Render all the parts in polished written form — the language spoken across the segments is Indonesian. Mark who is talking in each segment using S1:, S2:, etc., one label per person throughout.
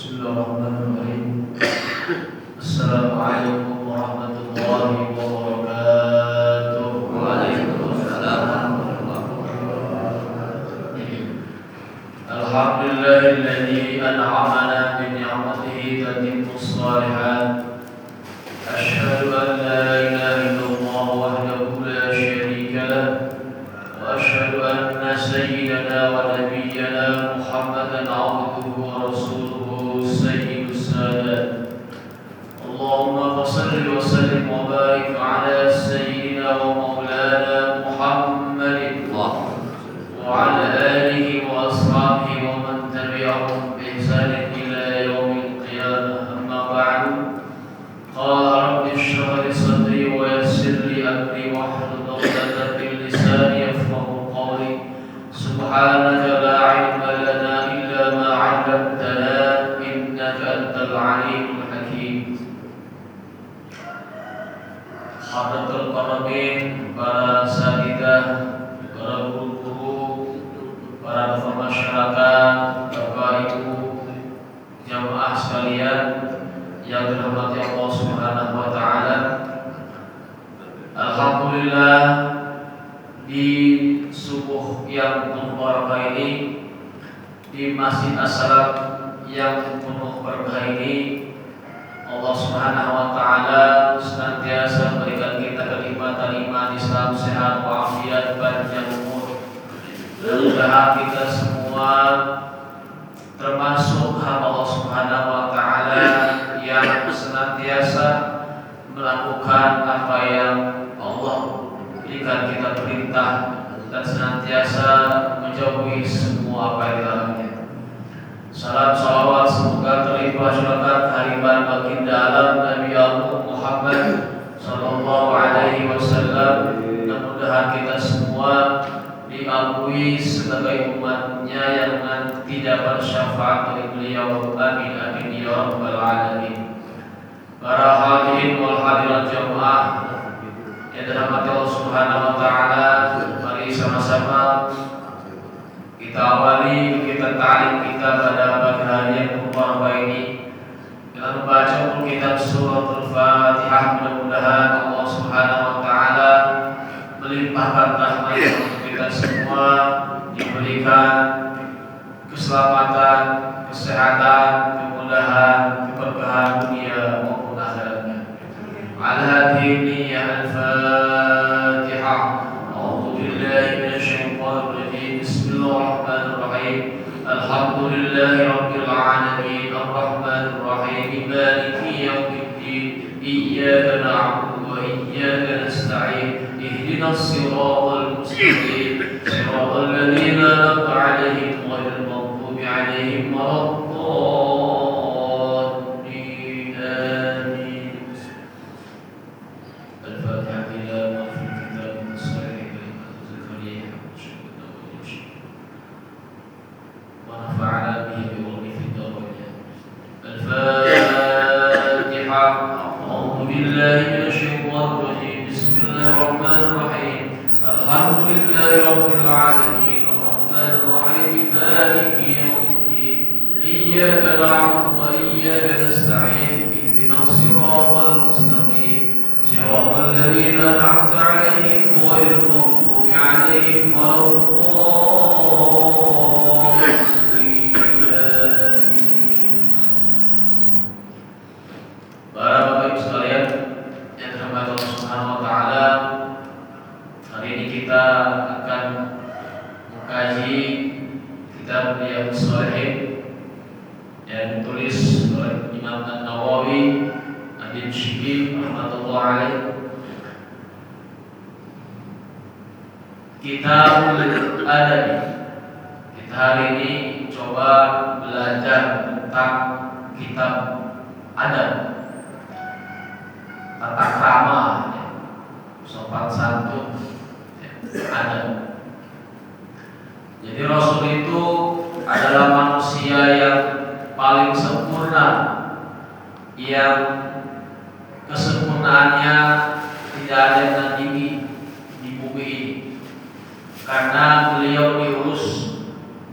S1: Bismillahirrahmanirrahim. Assalamualaikum warahmatullahi wabarakatuh.
S2: Waalaikumsalam warahmatullahi wabarakatuh.
S1: Alhamdulillahilladzi an'amana bi ni'matihi tatimmus shalihat. Asyhadu an la ilaha illallah wahdahu la syarika lah wa asyhadu anna sayyidana wa nabiyyana Muhammadan 'abduhu wa rasuluhu sayyidus sadat. Allahumma shalli wa sallim wa barik ala sayyidina wa maulana Muhammadin wa ala alihi wa ashabihi wa man tabi'ahum bi ihsanin ila yaumil qiyamah. Amma ba'du. Qala rabbi shrah li sadri wa yassir li amri wahlul 'uqdatam min lisani yafqahu qawli. Subhanaka la 'ilma lana illa ma 'allamtana innaka antal 'alimul hakim. Hadratul qarabin, para asatidzah, para guru-guru, para tokoh masyarakat, Bapak Ibu jamaah sekalian yang dirahmati Allah Subhanahu wa taala. Alhamdulillah, di subuh yang penuh barakah ini, di Masjid As-Salam yang penuh barakah ini, Allah Subhanahu wa taala senantiasa memberikan kita kenikmatan iman Islam, sehat walafiat, panjang umur. Mudah-mudahan kita semua termasuk hamba Allah Subhanahu wa taala yang senantiasa melakukan apa yang Allah berikan kita perintah dan senantiasa menjauhi semua apa yang dilarangnya. Salam salawat semoga terlimpah syarakat hariban baginda alam Nabi Allah Muhammad sallallahu alaihi wasallam. Mudah-mudahan kita semua diakui sebagai umatnya yang nanti dapat syafaat dari beliau. Amin amin ya rabbal alamin. Para hadirin wal hadirat jamaah yang dirahmati Allah Subhanahu wa taala, mari sama-sama kita awali kita ta'lim kita pada pagi hari yang mubarak ini dengan membaca kitab suratul Fatihah. Mudah-mudahan Allah Subhanahu wa taala melimpahkan rahmat untuk kita semua, diberikan keselamatan, kesehatan, kemudahan, keberkahan dunia maupun akhiratnya. Al-Hadini Al-Fatihah. A'udzu billahi minasyaitonir rajim. Bismillahirrahmanirrahim. Alhamdulillahi rabbil alamin. Arrahmanir rahim. Maliki yaumiddin. Iyyaka na'budu wa iyyaka nasta'in. Ihdinas siratal mustaqim. Siratal ladzina an'amta 'alaihim ghairil maghdubi 'alaihim waladdallin. Amin. Al-Fatihah. Ila mafil kitab sahih kalimat Zakaria wa nafa'ana bihi bi ulumi fid daraja. Al-Fatihah. A'udzu billahi minasyaitonir rajim. Bismillahirrahmanirrahim. Alhamdulillahi rabbil alamin. Arrahmanir rahim. Maliki yaumiddin. Iyyaka na'budu wa iyyaka nasta'in. Ihdinas siratal mustaqim. Siratal ladzina an'amta 'alaihim ghairil maghdubi 'alaihim waladdallin. Amin. Para Bapak Ibu sekalian yang dirahmati Allah Subhanahu wa taala, hari ini kita akan mengkaji kitab Riyadhus Shalihin yang ditulis oleh Imam An-Nawawi Ad-Dimashqi rahmatullah alaih. Kitabul Adabi. Kita hari ini coba belajar tentang kitab adab, tata krama, sopan santun, adab. Jadi Rasul itu adalah manusia yang paling sempurna, yang kesempurnaannya tidak ada yang tandingi di bumi ini, karena beliau diurus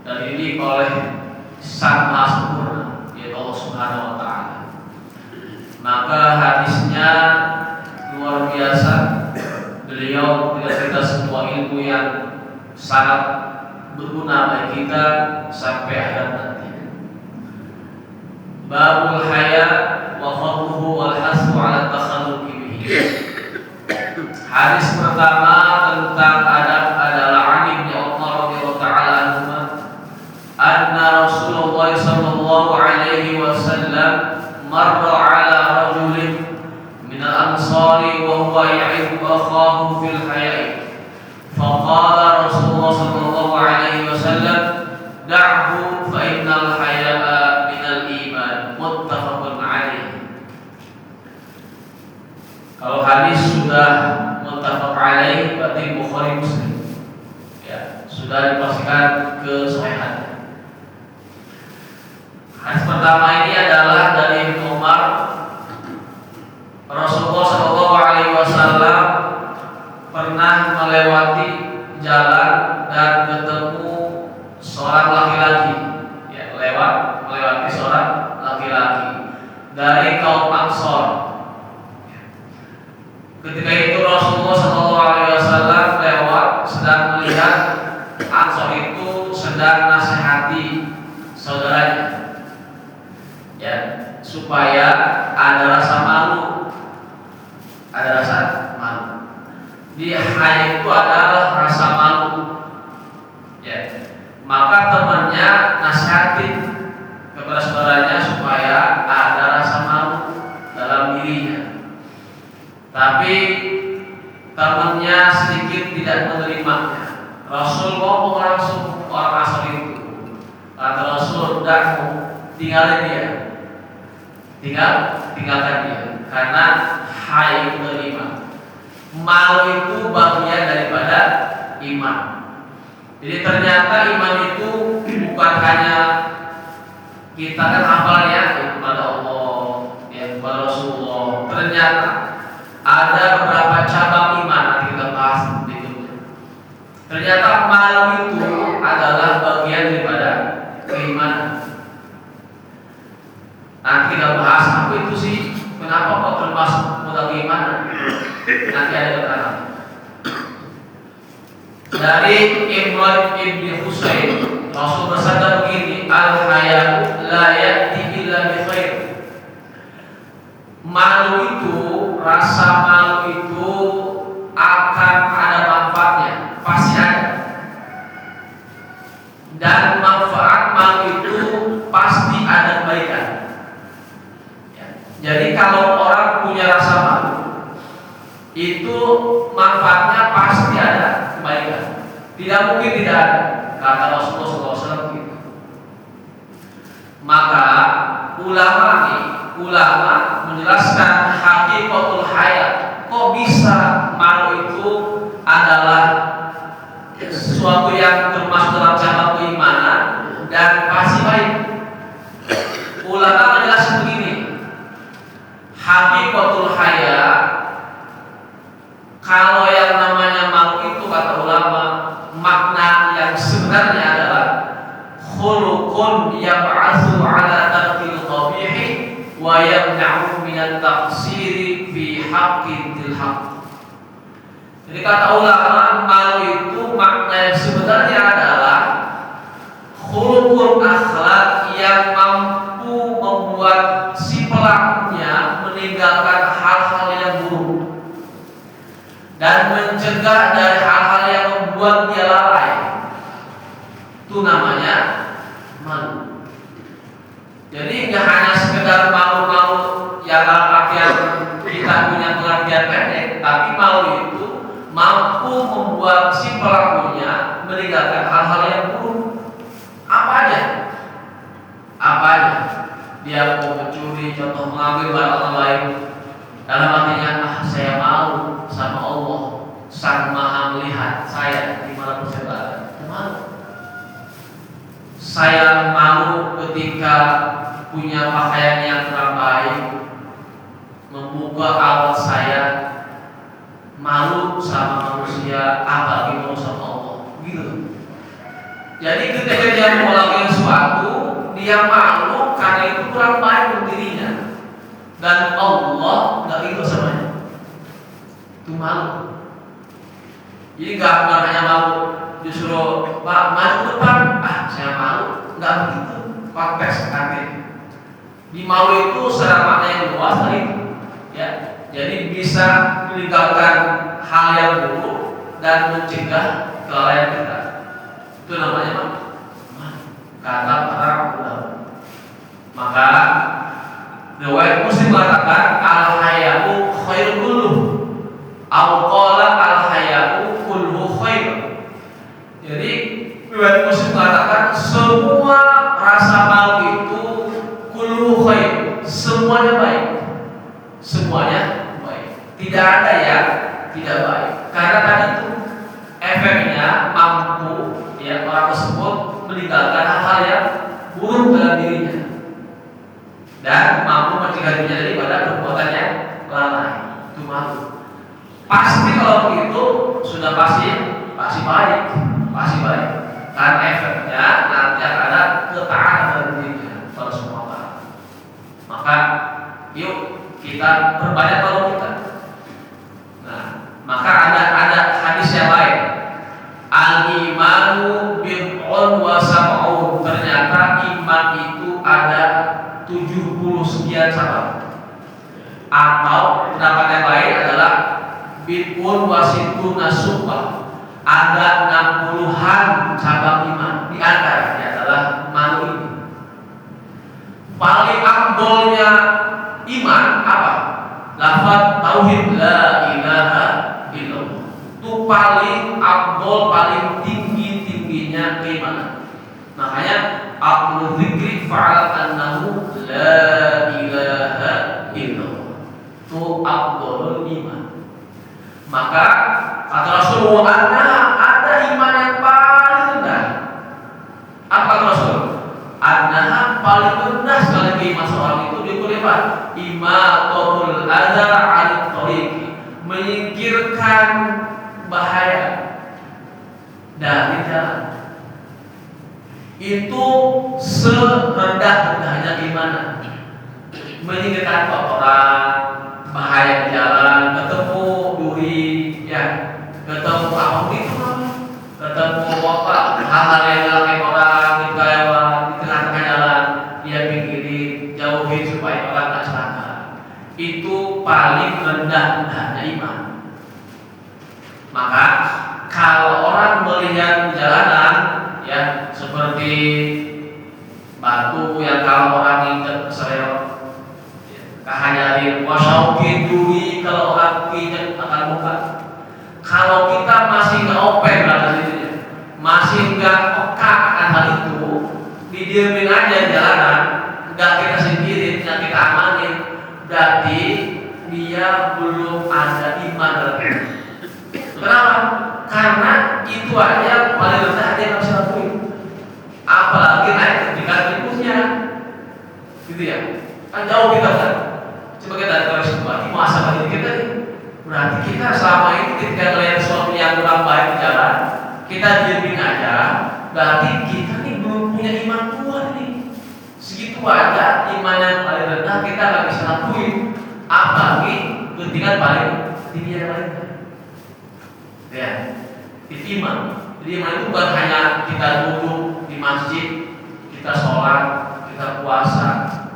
S1: dan dididik oleh Sang Maha Sempurna, yaitu Allah Subhanahu wa taala. Maka hadisnya luar biasa. Beliau tidak semua ilmu yang sangat berguna bagi kita sampai akhir nanti. Babul haya wa fadluhu wal hasu ala takhalluqi bihi. Hadis pertama tentang adab adalah Ali bin Umar radhiyallahu ta'ala anhuma anna Rasulullah sallallahu alaihi wasallam marra ala rajulin min al-ansari wa huwa ya'ibu akhahu fil haya'i. Faqala Rasulullah sallallahu alaihi wasallam da'hu fa innal haya'a minal iman. Muttafaqun alaih. Kalau hadis sudah muttafaq alaih berarti Bukhari Muslim. Ya, sudah dipastikan kesahihannya. Hadis pertama ini adalah dari Ibnu Umar. Rasulullah sallallahu alaihi wasallam pernah melewati jalan dan ketemu seorang laki-laki, ya, melewati seorang laki-laki dari kaum Ansor. Ketika itu Rasulullah SAW lewat sedang melihat Ansor itu sedang nasihati saudaranya, ya, supaya ada rasa malu. Di haya itu adalah rasa malu, ya. Maka temannya nasihatin kepada saudaranya supaya ada rasa malu dalam dirinya. Tapi temannya sedikit tidak menerimanya. Rasul ngomong langsung orang Ansor itu. Kata Rasul, "Dah, tinggalin dia. Tinggalkan dia. Karena haya itu iman. Malu itu bagian daripada iman." Jadi ternyata iman itu bukan hanya kita kan hafalnya kepada Allah, ya, kepada Rasulullah. Ternyata ada beberapa cabang iman yang kita bahas berikutnya. Ternyata malu itu adalah bagian daripada keimanan. Nanti kita bahas apa itu sih, kenapa kok termasuk modal keimanan. Nanti ada keterangan. Dari Imran ibn Husain, Rasul bersabda begini, al-haya'u la ya'ti illa bi khair. Malu itu, rasa malu itu akan ada manfaatnya, pasti ada. Dan manfaat malu itu pasti ada kebaikan. Ya. Jadi kalau orang punya rasa malu, itu manfaatnya pasti ada kebaikan. Tidak mungkin tidak ada, kata Rasulullah SAW gitu. Maka ulama menjelaskan hakikatul haya. Kok bisa malu itu adalah sesuatu yang termasuk dalam cabang keimanan dan pasti baik. Ulama menjelaskan begini, hakikatul haya, kalau yang namanya malu itu kata ulama, makna yang sebenarnya adalah khuluqun yab'atsu 'ala tarkil qabihi wa yamna'u min at-taqsiri fi haqqil haqq. Jadi kata ulama, malu itu makna yang sebenarnya adalah khuluqul akhlak yang mampu membuat si pelakunya meninggalkan hal-hal yang buruk dan mencegah dari hal-hal yang membuat dia lalai. Itu namanya malu. Jadi nggak hanya sekedar malu-malu yang dalam artian kita punya pengertian pendek, tapi malu itu mampu membuat si pelakunya meninggalkan hal-hal yang buruk. Apa aja? Dia mau mencuri, contoh mengambil barang orang lain, dalam artinya saya malu sama Allah, Sang Maha melihat saya di mana pun saya berada. Malu. Saya malu ketika punya pakaian yang kurang baik, membuka aurat saya, malu sama manusia, apalagi malu sama Allah. Gitu. Jadi ketika dia mau melakukan sesuatu, dia malu karena usahanya itu kurang baik untuk dirinya, dan Allah nggak ridho samanya. Itu malu. Jadi nggak hanya malu, justru Pak maju ke depan, saya malu, nggak begitu konteks artinya. Di malu itu secara makna yang luas tadi, ya. Jadi bisa meninggalkan hal yang buruk dan mencegah kelalaian kita. Itu namanya malu. Kata para ulama. Maka riwayat Muslim mengatakan al-haya'u khairul kulluh, au qala al-haya'u kulluhu khair. Jadi riwayat Muslim mengatakan semua rasa malu itu kulluhu khair, semuanya baik. Semuanya baik. Tidak ada yang tidak baik. Karena tadi itu efeknya mampu ya orang tersebut meninggalkan hal-hal yang buruk dalam dirinya dan mampu mencegah dirinya daripada perbuatan yang lalai. Itu malu. Pasti kalau begitu sudah pasti baik, pasti baik. Karena efeknya nanti akan ada ketaatan dalam dirinya pada semua orang. Maka yuk kita perbanyak kalau kita. Nah, maka ada hadis yang lain. Al-imanu bid'un wa sab'un. Ternyata iman itu ada 70 sekian cabang. Atau pendapat yang lain adalah bid'un wa sittuna syu'bah. Ada 60-an cabang iman. Di antaranya adalah malu ini. Paling afdolnya iman apa? Lafaz tauhid la ilaha illallah. Itu paling afdol, paling tinggi-tingginya keimanan. Makanya afdol dzikri fa'al annahu la ilaha illallah. Itu afdolul iman. Maka kata Rasulullah ada iman yang paling rendah. Apa kata Rasul? Annaha paling rendah sekali keimanan seorang itu diukur imatatul adza 'anil thariq, menyingkirkan bahaya dari jalan. Itu serendah-rendahnya keimanan. Menyingkirkan kotoran, bahaya di jalan, ketemu duri, ya, ketemu apa itu, ketemu apa hal-hal yang dilakukan orang di lewat di tengah-tengah jalan, dia pinggirin, jauhin supaya orang tak celaka. Itu paling rendah-rendahnya iman. Maka kalau orang melihat jalanan, ya seperti batu yang kalau orang injek keserempet, kahajarin, wasaukin duri kalau orang injek akan buka. Kalau kita masih nggak open masih nggak peka akan hal itu, didiemin aja di jalanan, nggak kita singkirin, nggak kita amanin, berarti dia belum ada iman dalam diri. Kenapa? Karena itu aja paling rendah dia nggak bisa lakuin. Apalagi naik ketika berikutnya, gitu ya. Kan jauh kita kan. Sebagai dari garis kembali, masa bagi kita nih. Berarti kita selama ini ketika melihat sesuatu yang kurang baik di jalan, kita diemin aja. Berarti kita nih belum punya iman kuat nih. Segitu aja iman yang paling rendah kita nggak bisa lakuin. Apalagi ketika paling tinggi yang lain. Ya, itu iman. Jadi iman itu bukan hanya kita duduk di masjid, kita sholat, kita puasa.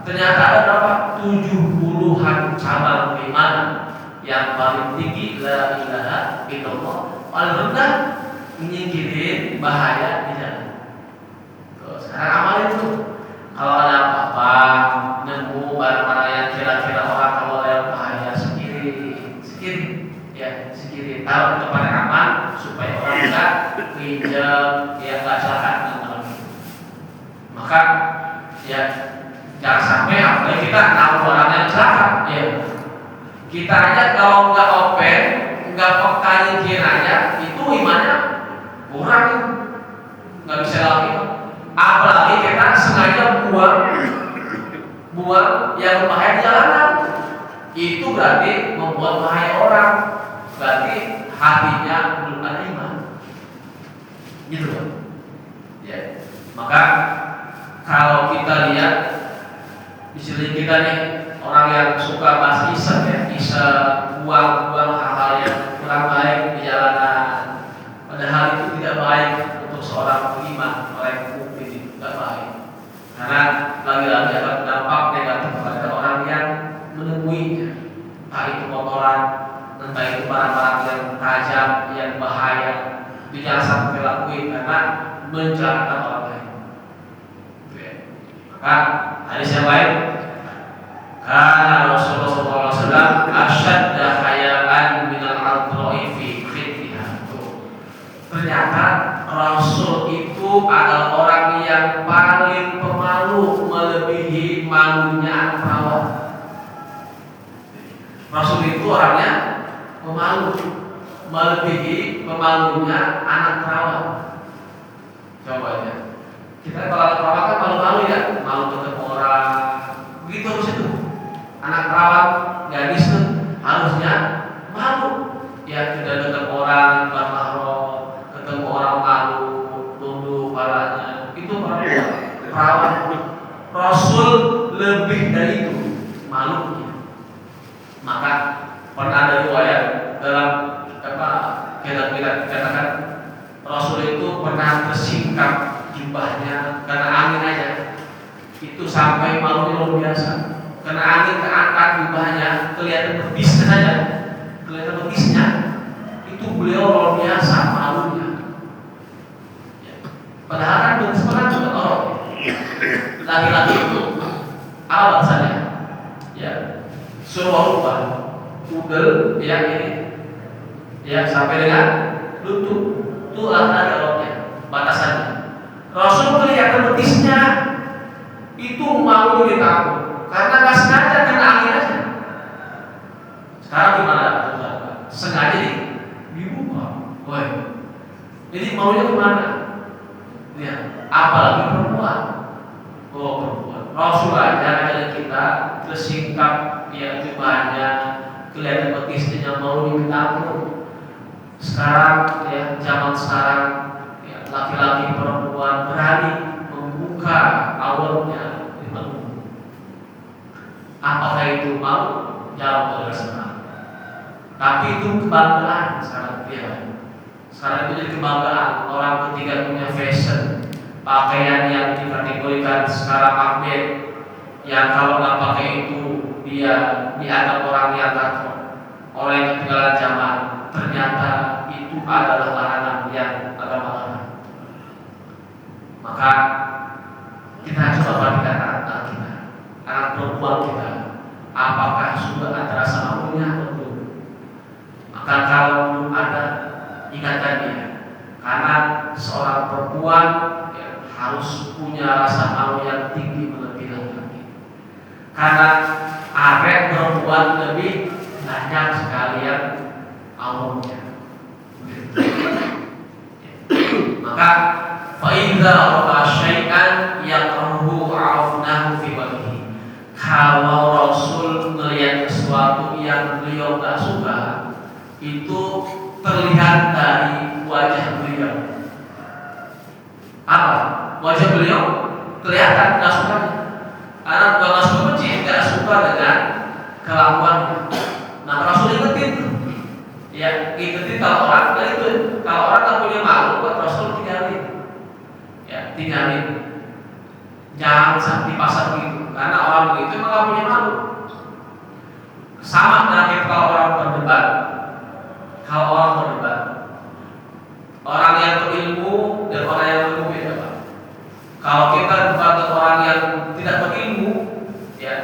S1: Ternyata ada berapa? 70-an cabang keimanan. Yang paling tinggi la ilaha illallah, paling rendah menyingkirin bahaya di jalan. Sekarang amal itu. Kalau ada apa-apa, nemu barang-barang yang kira-kira orang kalau lewat bahaya, sekirin, ya, sekirin. Taruh di tempat yang aman supaya orang tidak pinjam, yang nggak salah dengan itu. Maka, ya, jangan sampai apalagi kita tahu orang yang salah, ya. Kita aja kalau nggak open, nggak peka nyingkirin aja, itu imannya kurang, nggak bisa lagi. Apalagi kita sengaja buang yang berbahaya di jalanan, itu berarti membuat bahaya orang, berarti hatinya belum ada iman, gitu kan? Ya. Maka kalau kita lihat Istilah kita nih orang yang suka bahas iseng ya, iseng, buang-buang hal-hal yang kurang baik di jalanan. Padahal itu tidak baik untuk seorang beriman, orang yang mukmin, tidak baik. Karena lagi-lagi akan berdampak negatif pada orang yang menemuinya. Entah itu kotoran, entah itu barang-barang yang tajam, yang bahaya, itu jangan sampai dilakuin karena mencelakakan orang lain. Maka hadis yang lain, karena Rasulullah SAW asyadda hayaan minal al-qura'i fi khidriha. Ternyata Rasul itu adalah orang yang paling pemalu, melebihi malunya anak perawan. Rasul itu orangnya pemalu, melebihi pemalunya anak perawan. Coba aja. Kita kalau anak perawan kan malu-malu ya, malu ketemu orang. Begitu harus itu. Anak perawan, gadis tuh harusnya malu. Ya tidak ketemu orang bermahram, ketemu orang malu, tunduk palanya. Itu perawan. Rasul lebih dari itu malunya. Maka pernah ada riwayat dalam kita katakan Rasul itu pernah tersingkap jubahnya karena angin aja, itu sampai malunya luar biasa. Karena angin keangkat jubahnya, kelihatan betisnya saja, kelihatan betisnya, itu beliau luar biasa malunya. Ya. Padahal kan betis pernah juga orang laki-laki itu apa bahasanya? Ya, suruh ubah, udel, ya ini, ya sampai dengan lutut, itu laki-laki orangnya, batasannya. Rasul kelihatan betisnya, itu malu ditampung karena nggak sengaja kena angin aja. Sekarang gimana? Sengaja dibuka, woi. Jadi malunya kemana? Ya, apalagi perempuan. Oh perempuan. Rasul aja ada kita tersingkap ya jubahnya, kelihatan betisnya, malu ditampung. Sekarang ya zaman sekarang ya, laki-laki perempuan berani membuka auratnya. Apakah itu malu? Jawab oleh senang. Tapi itu kebanggaan sekarang dia. Sekarang itu jadi kebanggaan orang ketika punya fashion, pakaian yang dikategorikan sekarang update, yang kalau nggak pakai itu dia dianggap orang yang gatel, orang yang ketinggalan zaman. Ternyata itu adalah larangan yang agama larang. Maka kita coba perhatikan anak kita, anak perempuan kita, apakah sudah ada rasa malunya atau belum? Maka kalau belum ada, ingatkan dia, karena seorang perempuan ya, harus punya rasa malu yang tinggi melebihi laki-laki. Karena arek perempuan lebih banyak sekali yang auratnya. Maka fa'idza ra'a syai'an yakrahu 'afnahu fi wajhi. Kalau Rasul melihat sesuatu yang beliau tak suka, itu terlihat dari wajah beliau. Apa? Wajah beliau kelihatan tak suka. Karena kalau Rasul benci, tidak suka dengan kelakuannya. Nah Rasul ingetin, ya ingetin kalau orang, nah itu kalau orang tak punya malu, buat Rasul tinggalin, ya tinggalin. Jangan sampai pasar begitu, karena orang begitu memang gak punya malu. Sama dengan kalau orang berdebat, orang yang berilmu dan orang yang berilmu beda. Kalau kita debat dengan orang yang tidak berilmu, ya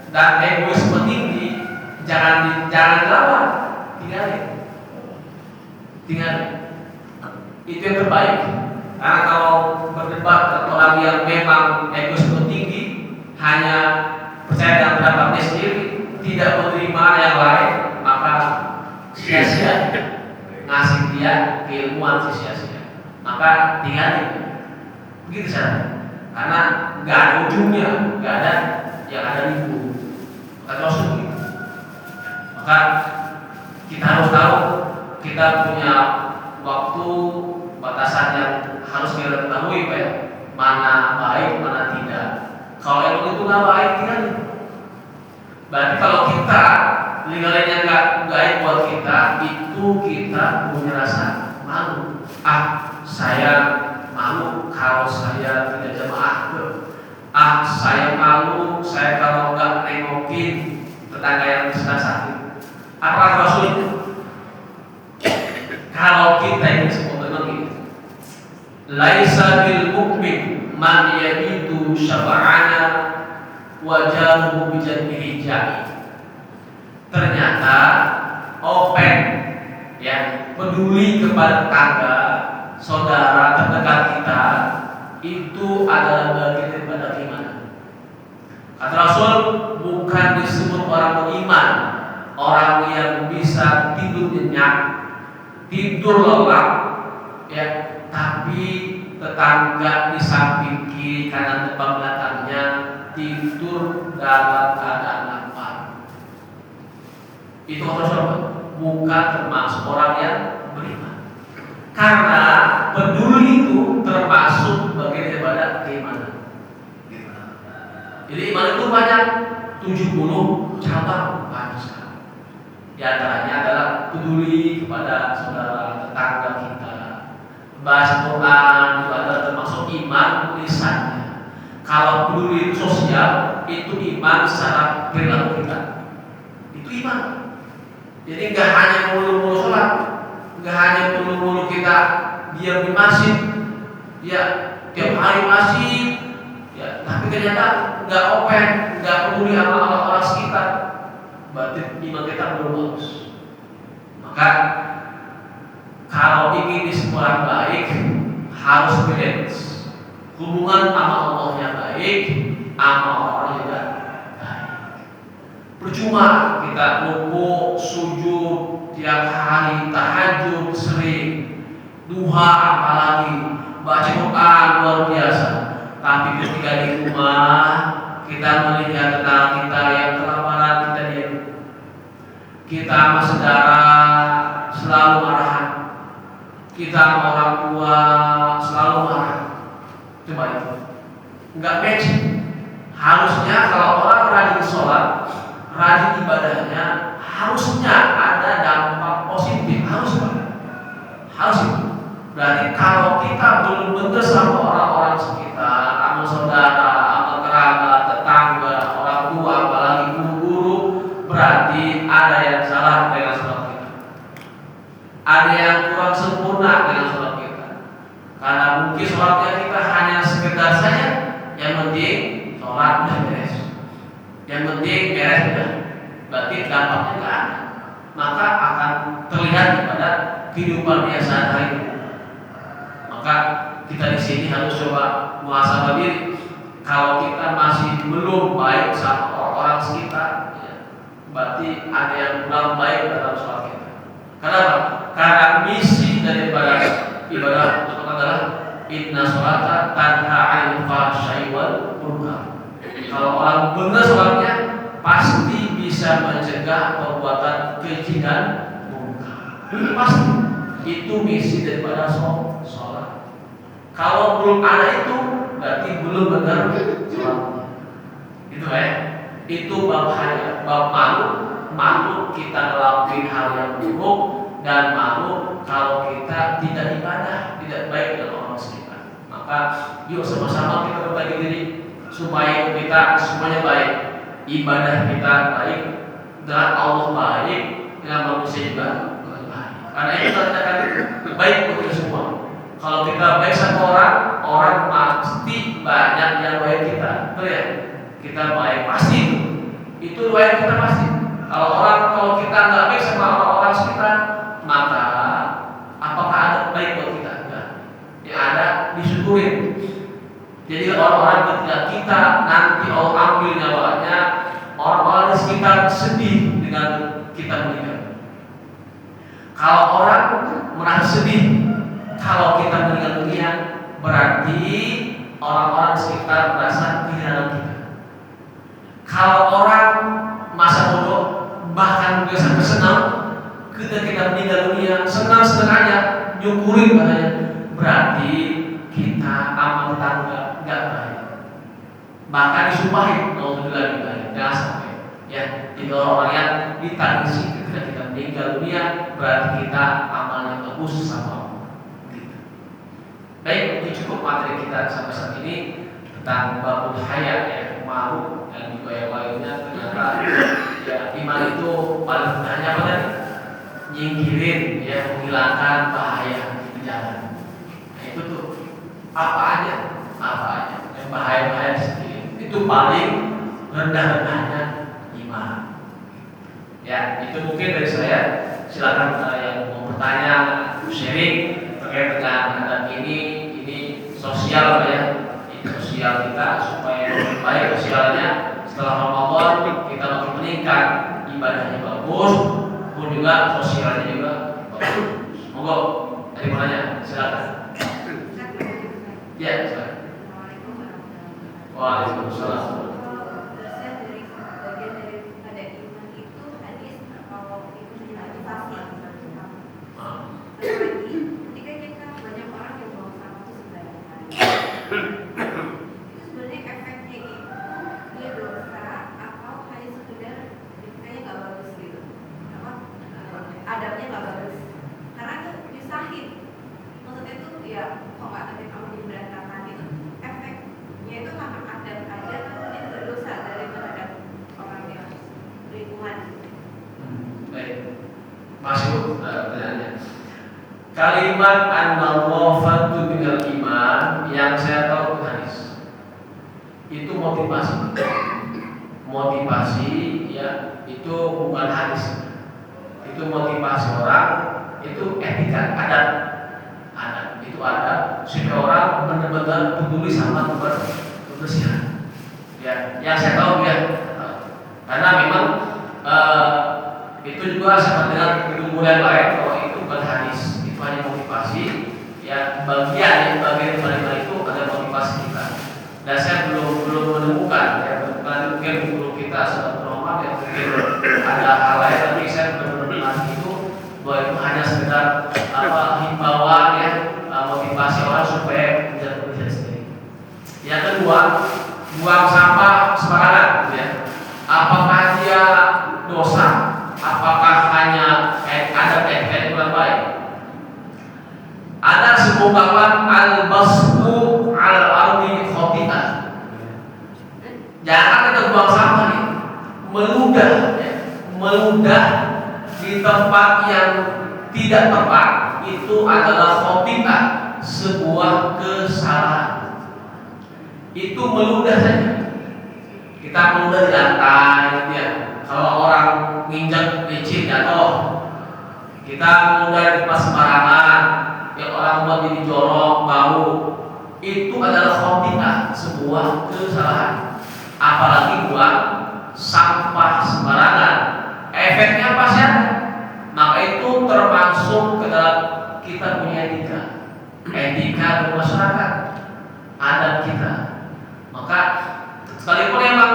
S1: dan egoisme tinggi, jangan dilawan, tinggalin. Itu yang terbaik. Karena kalau berdebat dengan orang yang memang egoisme tinggi, hanya percaya dengan pendapatnya sendiri, tidak menerima yang lain, maka sia-sia ngasih dia keilmuan sia-sia. Maka tinggalin. Begitu saja. Karena nggak ada ujungnya, nggak ada yang ada ribu. Kata Rasul begitu. Maka kita harus tahu kita punya waktu batasan yang harus kita ketahui, Pak. Mana baik, mana tidak. Kalau yang itu nggak baik, tinggalin. Berarti kalau kita lingkarannya nggak baik buat kita, itu kita punya rasa malu. Saya malu kalau saya tidak jamaah. Saya malu saya kalau nggak nengokin tetangga yang sedang sakit. Apa Rasul? Kalau kita ini semua begini, laisa bil mukmin man yabitu syab'ana wajahu bijadbihi jai. Ternyata open yang peduli kepada tetangga, saudara terdekat kita itu adalah bagian daripada iman. Kata Rasul, bukan disebut orang beriman orang yang bisa tidur nyenyak, tidur lelap, ya, tapi tetangga di samping kiri kanan depan belakangnya tidur dalam keadaan lapar. Itu orang bukan termasuk orang yang beriman. Karena peduli itu termasuk bagian daripada keimanan. Jadi iman itu banyak, 70 cabang banyak sekali. Di antaranya adalah peduli kepada saudara tetangga kita. Baca Quran itu adalah termasuk iman lisannya. Kalau peduli sosial itu iman secara perilaku kita. Itu iman. Jadi nggak hanya mulu-mulu sholat, nggak hanya mulu-mulu kita diam di masjid, ya tiap hari masjid, ya tapi ternyata nggak open, nggak peduli sama orang sekitar, berarti iman kita belum bagus. Maka kalau ingin disebut orang baik harus balance hubungan sama Allah yang baik, sama orang yang baik. Percuma kita ruku, sujud tiap hari, tahajud sering, duha apalagi, baca Quran luar biasa. Tapi ketika di rumah kita melihat tetangga kita yang kelaparan, kita diam. Kita sama saudara selalu marah. Kita sama orang tua selalu marah. Coba itu, nggak match. Harusnya kalau orang rajin sholat, rajin ibadahnya, harusnya ada dampak positif, harus. Berarti kalau kita belum benar sama orang-orang sekitar, sama saudara, sama kerabat, tetangga, orang tua, apalagi guru-guru, berarti ada yang salah dengan sholat kita. Ada yang kurang sempurna dengan sholat kita. Karena mungkin sholatnya kita hanya sekedar saja, yang penting sholat udah beres. Yang penting beres udah, berarti dampaknya nggak ada. Maka akan terlihat pada kehidupan biasa hari ini. Maka kita di sini harus coba muhasabah diri. Kalau kita masih belum baik sama orang sekitar, ya, berarti ada yang kurang baik dalam sholat kita. Kenapa? Karena misi daripada ibadah itu adalah inna sholata tanha 'anil fahsya'i wal munkar. Kalau orang benar sholatnya pasti bisa mencegah perbuatan keji dan munkar. Itu pasti. Itu misi daripada sholat. Kalau belum ada itu, berarti belum benar sholatnya. Itu itu bab haya, bab malu kita ngelakuin hal yang buruk, dan malu kalau kita tidak ibadah, tidak baik dengan orang sekitar. Maka yuk sama-sama kita berbagi diri supaya kita semuanya baik, ibadah kita baik, dengan Allah baik, dengan manusia juga baik. Karena itu katakan baik untuk kita semua. Kalau kita baik sama orang pasti banyak yang baik kita. Betul ya? Kita baik pasti itu baik kita pasti. Kalau kita nggak baik sama orang sekitar, maka apakah ada baik buat kita? Enggak. Yang ada disyukurin. Jadi orang-orang ketika kita nanti Allah ambil nyawanya, orang-orang di sekitar sedih dengan kita meninggal. Kalau orang merasa sedih kalau kita meninggal dunia, berarti orang-orang di sekitar merasa kehilangan kita. Kalau orang masa bodoh, bahkan juga sampai senang ketika kita meninggal dunia, senang-senang aja, nyukurin katanya, berarti kita amal tetangga nggak baik. Bahkan disumpahin, alhamdulillah, jangan sampai. Ya, itu orang-orang yang ditangisi ketika kita meninggal dunia, berarti kita amalnya bagus sama kita. Baik, itu cukup materi kita sampai saat ini tentang babul haya, ya, malu dan juga yang lainnya. Ternyata ya iman itu paling hanya apa tadi? Nyingkirin, ya, menghilangkan bahaya di jalan. Nah, itu tuh apa aja yang bahaya sendiri itu paling rendah-rendahnya iman. Ya, itu mungkin dari saya. Silakan yang mau bertanya, sharing terkait dengan adab ini sosial, ya, ini sosial kita supaya lebih baik sosialnya setelah Ramadan, kita makin meningkat, ibadahnya bagus, pun juga sosialnya juga bagus. Monggo, dari mananya? Silakan. Ya, silakan. Waalaikumsalam.
S3: Ketika kita banyak orang yang buang sampah itu sembarangan, itu sebenarnya efeknya itu dia dosa atau hanya sekedar kayaknya nggak bagus gitu, apa adabnya nggak bagus, karena itu nyusahin, maksudnya itu ya kok nggak ada kamu jadi berantakan itu efeknya itu karena adab aja, tapi dia berdosa dari terhadap orang yang lingkungan.
S1: Baik, masuk pertanyaannya. Kalimat an-nawafatu minal iman yang saya tahu hadis itu motivasi, ya, itu bukan hadis, itu motivasi orang, itu etika, adat itu ada supaya orang benar-benar peduli sama kebersihan, ya, yang saya tahu, ya, karena memang itu juga sama dengan ilmu yang lain bahwa itu bukan hadis, itu hanya motivasi, ya, bagian itu ada motivasi kita. Dan saya belum menemukan, ya, mungkin guru kita sudah berhormat, ya, mungkin ada hal lain, tapi saya belum menemukan itu bahwa itu hanya sekedar himbauan, ya, motivasi orang supaya menjaga kebersihan sendiri. Yang kedua, buang sampah sembarangan, ya. Apakah dia dosa? Apakah hanya ada efek kurang baik? Ada sebuah ungkapan al-basbu al-ardi khoti'ah. Jangan kita buang sampah nih, meludah, ya, meludah di tempat yang tidak tepat, itu adalah khoti'ah, sebuah kesalahan. Itu meludah saja. Kita meludah di lantai, ya. Kalau orang nginjak licin jatuh, kita meludah di tempat sembarangan, yang orang buat jadi jorok, bau, itu adalah khoti'ah, sebuah kesalahan. Apalagi buang sampah sembarangan, efeknya apa sih? Maka itu termasuk ke dalam kita punya etika bermasyarakat, adat kita. Maka sekalipun memang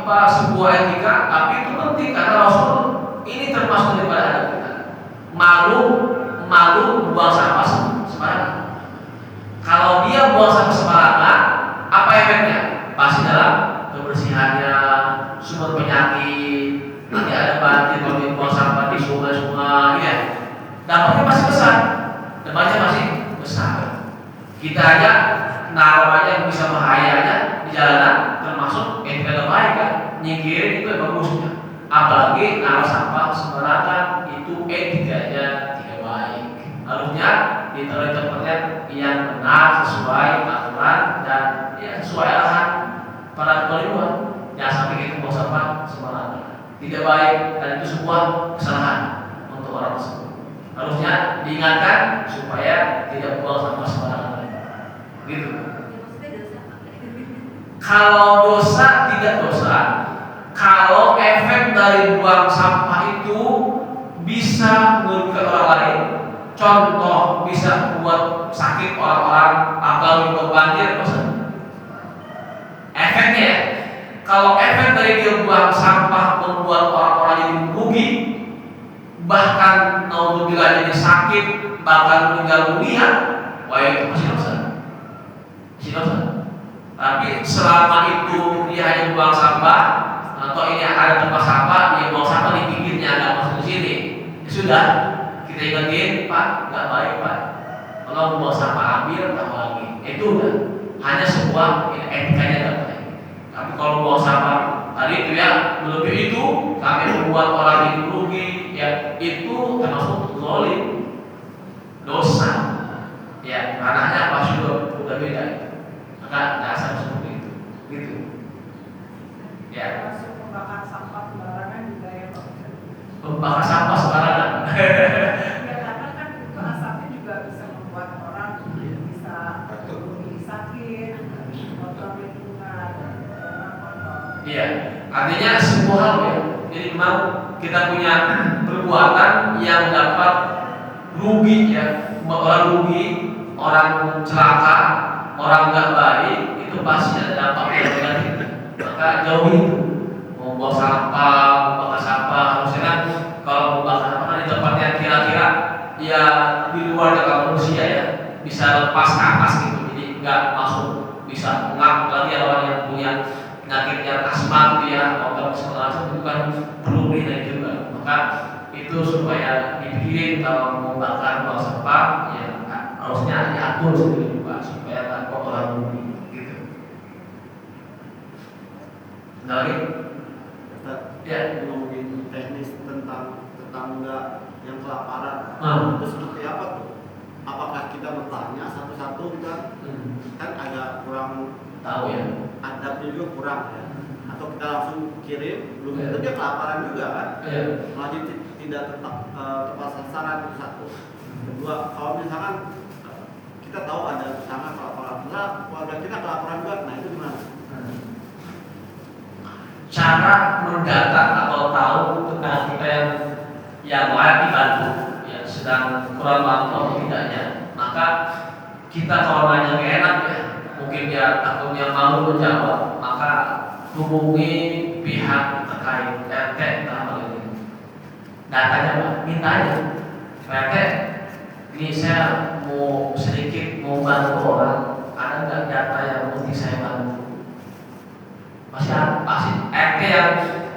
S1: sebuah etika, tapi itu penting karena Rasul ini termasuk daripada adat kita. Malu buang sampah sembarangan. Kalau dia buang sampah sembarangan, apa efeknya? Pasti dalam kebersihannya, sumber penyakit, nanti ada banjir kalau dia buang sampah di sungai-sungai, ya. Dampaknya pasti besar. Kita aja naruh aja yang bisa bahayanya di jalanan, termasuk yang tidak baik, kan? Nyingkirin itu yang bagusnya. Apalagi naruh sampah sembarangan, itu etikanya tidak baik. Harusnya ditaruh di tempatnya yang benar, sesuai aturan dan, ya, sesuai arahan para keluar. Jangan sampai kita buang sampah sembarangan, tidak baik, dan itu sebuah kesalahan untuk orang tersebut. Harusnya diingatkan supaya tidak buang sampah sembarangan. Gitu. Kalau dosa tidak dosa, kalau efek dari buang sampah itu bisa merugikan orang lain, contoh bisa buat sakit orang-orang atau buat banjir, dosa. Efeknya, kalau efek dari dia buang sampah membuat orang-orang jadi rugi, bahkan naudzubillah jadi sakit, bahkan meninggal dunia, wah itu masih dosa. Tapi selama itu dia hanya buang sampah, atau ini ada tempat sampah, dia buang sampah di pinggirnya, nggak masuk di sini. Ya sudah, kita ingetin, Pak, nggak baik Pak. Kalau buang sampah ambil, tambah lagi. Itu udah hanya sebuah etikanya nggak baik. Tapi kalau buang sampah tadi itu ya lebih itu sampai membuat orang ini rugi, ya itu termasuk zalim, dosa. Ya ranahnya apa sudah beda. Maka dasar seperti itu, gitu. Ya.
S2: Termasuk membakar sampah sembarangan juga ya Pak.
S1: Membakar sampah sembarangan.
S2: Ya karena kan itu asapnya juga bisa membuat orang bisa jadi sakit, kotor lingkungan, kotor.
S1: Iya, artinya semua hal ya. Jadi memang kita punya perbuatan yang dapat rugi ya, orang rugi, orang celaka, orang nggak baik, itu pasti ada dampak yang negatif. Maka jauhi itu. Membuang sampah, membakar sampah, harusnya kan kalau membakar sampah kan di tempat yang kira-kira ya di luar jangkauan manusia ya, bisa lepas ke atas gitu, jadi nggak masuk, bisa mengap lagi orang yang punya penyakit yang asma gitu ya, atau segala macam itu kan perlu dihindari juga. Maka itu supaya dipikirin kalau mau bakar buang sampah ya harusnya diatur sendiri juga supaya tak kok orang rugi gitu. Ada lagi? Ya.
S4: Ngomongin teknis tentang tetangga yang kelaparan, itu seperti apa tuh? Apakah kita bertanya satu-satu kita kan agak kurang
S1: Tahu ya.
S4: adabnya juga kurang ya? Atau kita langsung kirim, belum tentu dia kelaparan juga kan?
S1: Iya.
S4: Malah tidak tepat sasaran, itu satu. Kedua, kalau misalkan kita tahu ada tetangga kelaparan, nah keluarga kita kelaparan juga, nah itu gimana?
S1: Cara mendata atau tahu tetangga kita yang layak dibantu, yang sedang kurang mampu atau tidaknya, maka kita kalau nanya gak enak ya, mungkin dia takutnya malu menjawab, maka hubungi pihak terkait RT atau ini. Datanya Pak, minta aja, RT, ini saya mau sedikit mau bantu orang, ada nggak data yang mesti saya bantu? Pasti RT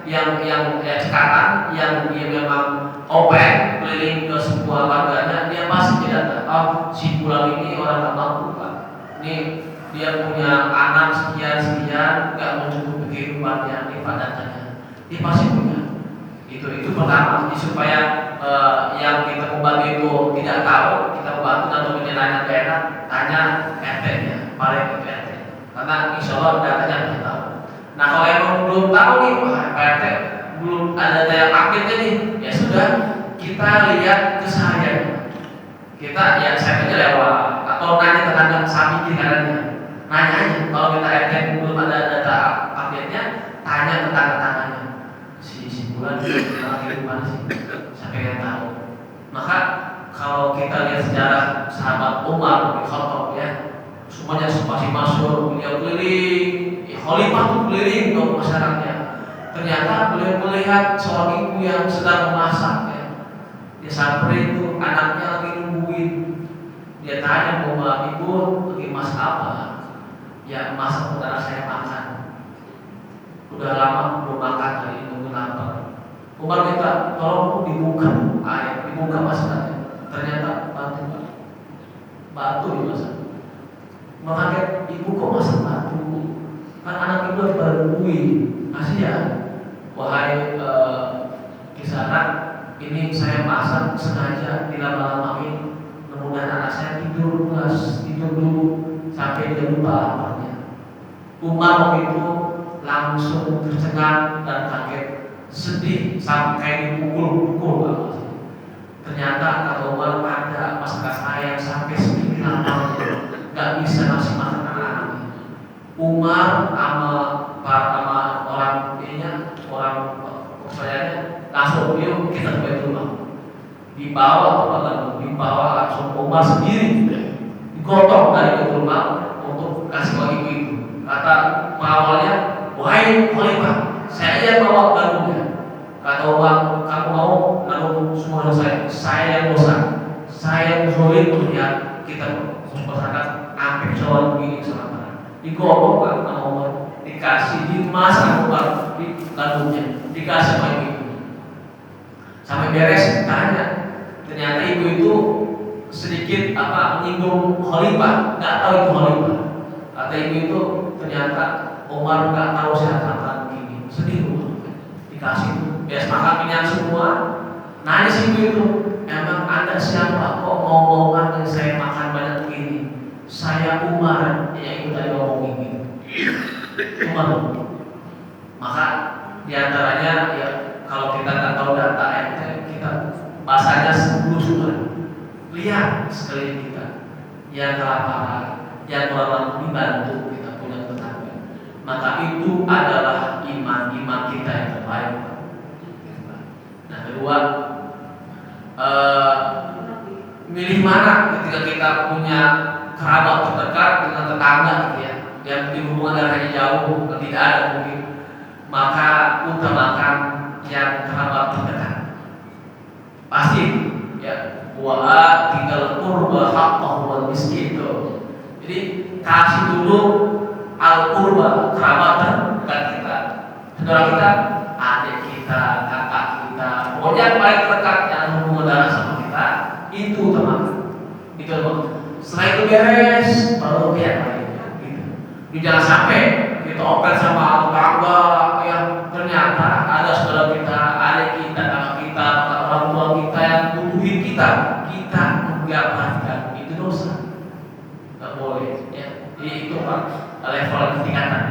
S1: yang sekarang yang dia memang open keliling ke semua warganya, dia pasti tidak tahu si pulang ini orang nggak mampu Pak. Ini dia punya anak sekian nggak mencukupi kehidupannya, ini Pak datanya. Dia pasti punya. Itu pertama. Jadi supaya yang kita membantu itu tidak tahu, kita membantu atau menyenangkan ke enak, tanya RT-nya, paling ke RT. Karena insya Allah datanya kita tahu. Nah kalau emang belum tahu nih Pak RT, belum ada data yang update nih, ya sudah kita lihat keseharian. Kita ya saya aja lewat atau nanya tetangga samping kiri kanannya, nanya aja. Kalau kita RT belum ada data update-nya, tanya tetangga-tetangganya. Si bulan lagi mana sih? Saya pengen tahu. Maka kalau kita lihat sejarah sahabat Umar bin Khattab ya, semuanya pasti masuk, beliau keliling, khalifah itu keliling ke masyarakatnya. Ternyata beliau melihat seorang ibu yang sedang memasak ya. Dia samperin itu anaknya lagi nungguin. Dia tanya, "Mau ibu lagi masak apa?" "Ya masak untuk anak saya makan. Udah lama belum makan hari ini, nunggu lapar." Umar minta tolong dibuka air, dibuka masaknya. Ternyata batu dimasak. Makanya ibu kok masak batu? Kan anak ibu lagi pada nungguin. Kasihan. Wahai kisanak, ini saya masak sengaja dilama-lamain, mudah-mudahan anak saya tidur dulu sampai dia lupa laparnya. Umar waktu itu langsung tercengang dan kaget, sedih sampai dipukul. Ternyata kata Umar ada masakan saya yang sampai segini laparnya, nggak bisa ngasih makan anak-anaknya. Umar sama orang kepercayaannya langsung beliau kita ke Baitullah, dibawa langsung Umar sendiri digotong dari Baitullah untuk kasih bagi ibu itu. Kata pengawalnya, "Wahai khalifah, saya yang bawa bantunya." Kata Umar, "Kamu mau lalu semua saya yang dosa, saya yang zolim melihat kita masyarakat hampir soal begini selama digotong Pak sama Umar, dikasih dimasak di kandungnya, dikasih sama ibu. Sampai beres tanya, ternyata ibu itu sedikit menyinggung khalifah, nggak tahu itu khalifah. Kata ibu itu ternyata Umar nggak tahu saya kata begini, sedih bu. Dikasih bias makan kenyang semua. Nanya si ibu itu, emang Anda siapa kok mau-mauan saya makan banyak begini? Saya Umar, ya itu tadi ngomong begini. Umar. Maka diantaranya ya kalau kita nggak tahu data kita bahasanya 10 surat. Lihat sekeliling kita yang kelaparan, yang orang dibantu kita punya tetangga. Maka itu adalah iman kita yang terbaik. Nah kedua, milih mana ketika kita punya kerabat terdekat dengan tetangga gitu ya, yang hubungan darahnya jauh, tidak ada mungkin, maka utamakan yang kerabat terdekat. Pasti ya, wa tinggal qurba haqqahu wal miskin itu. Jadi kasih dulu al qurba, kerabat terdekat kita, saudara kita, adik kita, kakak kita, pokoknya yang paling dekat yang hubungan darah sama kita, itu utamakan. Itu setelah itu beres baru yang lainnya gitu. Jadi jangan sampai kita open sama tetangga yang ternyata ada saudara kita, adik kita, kakak kita, orang tua kita yang butuhin kita enggak perhatikan, itu dosa, nggak boleh ya. Jadi itu level tingkatan.